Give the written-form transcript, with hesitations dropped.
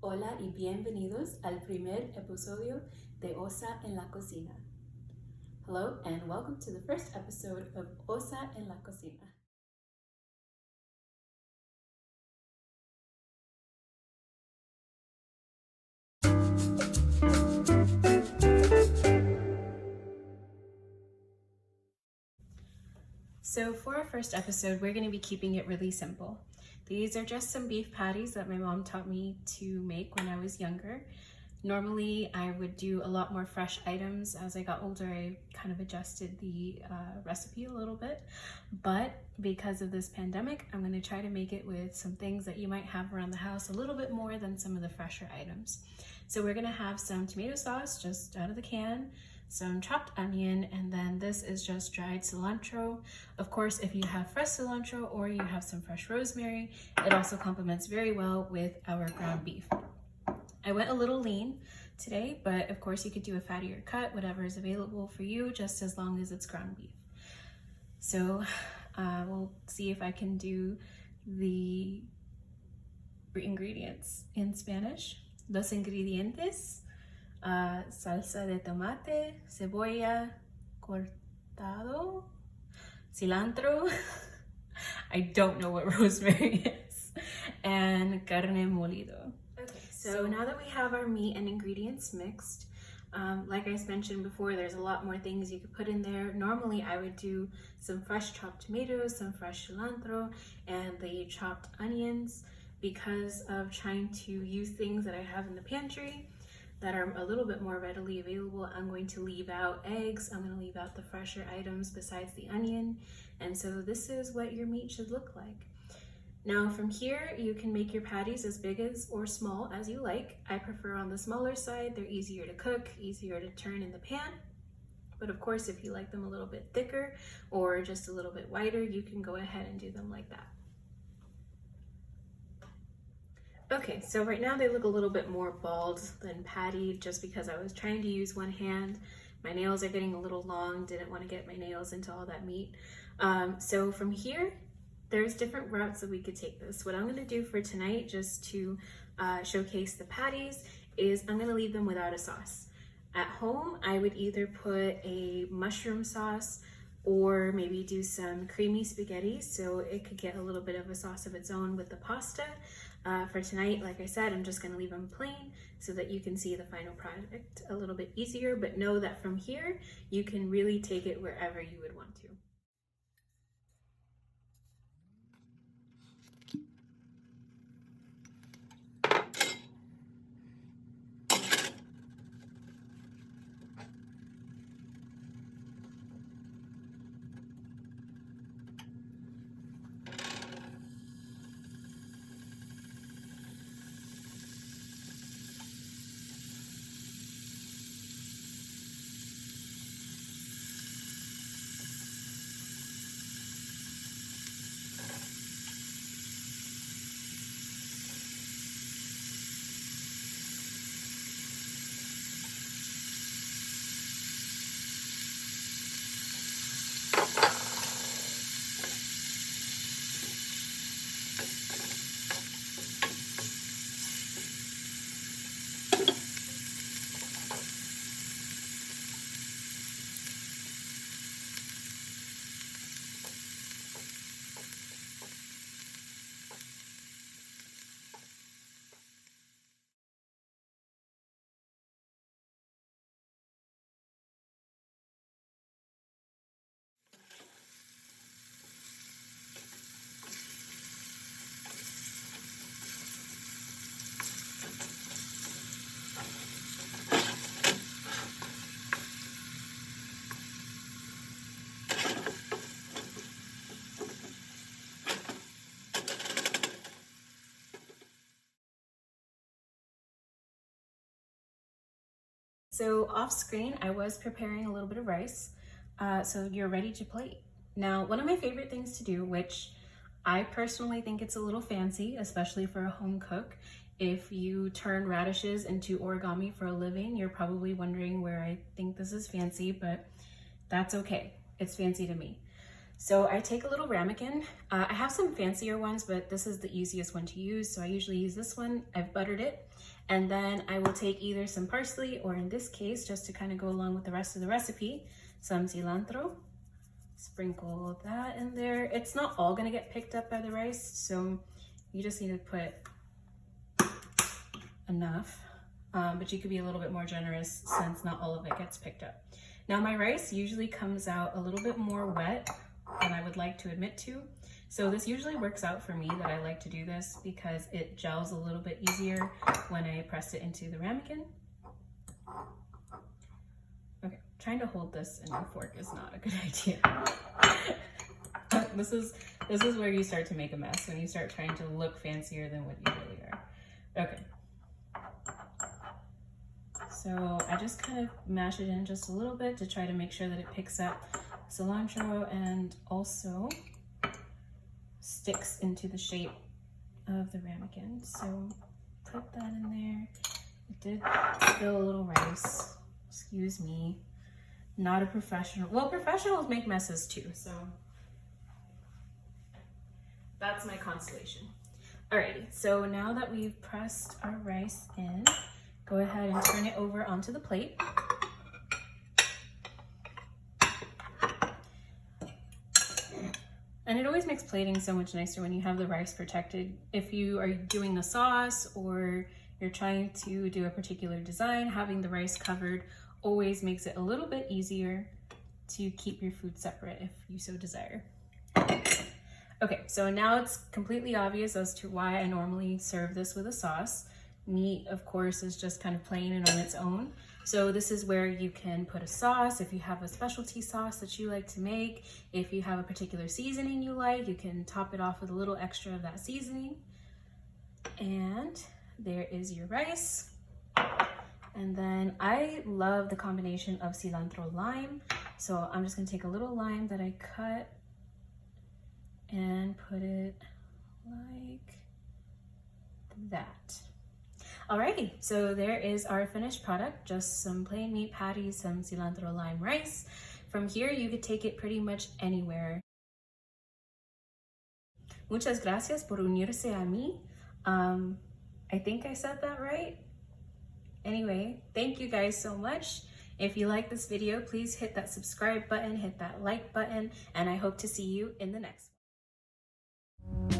Hola y bienvenidos al primer episodio de Osa en la Cocina. Hello and welcome to the first episode of Osa en la Cocina. So for our first episode, we're going to be keeping it really simple. These are just some beef patties that my mom taught me to make when I was younger. Normally, I would do a lot more fresh items. As I got older, I kind of adjusted the recipe a little bit. But because of this pandemic, I'm going to try to make it with some things that you might have around the house a little bit more than some of the fresher items. So we're going to have some tomato sauce just out of the can, some chopped onion, and then this is just dried cilantro. Of course, if you have fresh cilantro or you have some fresh rosemary, it also complements very well with our ground beef. I went a little lean today, but of course you could do a fattier cut, whatever is available for you, just as long as it's ground beef. So we'll see if I can do the ingredients in Spanish. Los ingredientes: salsa de tomate, cebolla cortado, cilantro, I don't know what rosemary is, and carne molido. Okay, so now that we have our meat and ingredients mixed, like I mentioned before, there's a lot more things you could put in there. Normally I would do some fresh chopped tomatoes, some fresh cilantro, and the chopped onions. Because of trying to use things that I have in the pantry that are a little bit more readily available, I'm going to leave out eggs, I'm going to leave out the fresher items besides the onion, and so this is what your meat should look like. Now from here, you can make your patties as big as or small as you like. I prefer on the smaller side. They're easier to cook, easier to turn in the pan. But of course, if you like them a little bit thicker or just a little bit wider, you can go ahead and do them like that. Okay, so right now they look a little bit more bald than patty just because I was trying to use one hand. My nails are getting a little long, didn't want to get my nails into all that meat. So from here, there's different routes that we could take this. What I'm going to do for tonight, just to showcase the patties, is I'm going to leave them without a sauce. At home, I would either put a mushroom sauce or maybe do some creamy spaghetti so it could get a little bit of a sauce of its own with the pasta. For tonight, like I said, I'm just going to leave them plain so that you can see the final product a little bit easier, but know that from here, you can really take it wherever you would want to. So off screen, I was preparing a little bit of rice, so you're ready to plate. Now, one of my favorite things to do, which I personally think it's a little fancy, especially for a home cook. If you turn radishes into origami for a living, you're probably wondering where I think this is fancy, but that's okay. It's fancy to me. So I take a little ramekin. I have some fancier ones, but this is the easiest one to use. So I usually use this one. I've buttered it. And then I will take either some parsley, or in this case, just to kind of go along with the rest of the recipe, some cilantro. Sprinkle that in there. It's not all gonna get picked up by the rice, so you just need to put enough. But you could be a little bit more generous since not all of it gets picked up. Now my rice usually comes out a little bit more wet than I would like to admit to. So this usually works out for me that I like to do this because it gels a little bit easier when I press it into the ramekin. Okay, trying to hold this in a fork is not a good idea. This is where you start to make a mess, when you start trying to look fancier than what you really are. Okay. So I just kind of mash it in just a little bit to try to make sure that it picks up cilantro and also sticks into the shape of the ramekin. So put that in there. It did spill a little rice. Excuse me. Not a professional. Well, professionals make messes too, so that's my consolation. Alrighty, so now that we've pressed our rice in, go ahead and turn it over onto the plate. And it always makes plating so much nicer when you have the rice protected. If you are doing the sauce or you're trying to do a particular design, having the rice covered always makes it a little bit easier to keep your food separate if you so desire. Okay, so now it's completely obvious as to why I normally serve this with a sauce. Meat, of course, is just kind of plain and on its own. So this is where you can put a sauce. If you have a specialty sauce that you like to make, if you have a particular seasoning you like, you can top it off with a little extra of that seasoning. And there is your rice. And then I love the combination of cilantro lime. So I'm just gonna take a little lime that I cut and put it like that. Alrighty, so there is our finished product, just some plain meat patties, some cilantro lime rice. From here, you could take it pretty much anywhere. Muchas gracias por unirse a mí. I think I said that right. Anyway, thank you guys so much. If you like this video, please hit that subscribe button, hit that like button, and I hope to see you in the next one.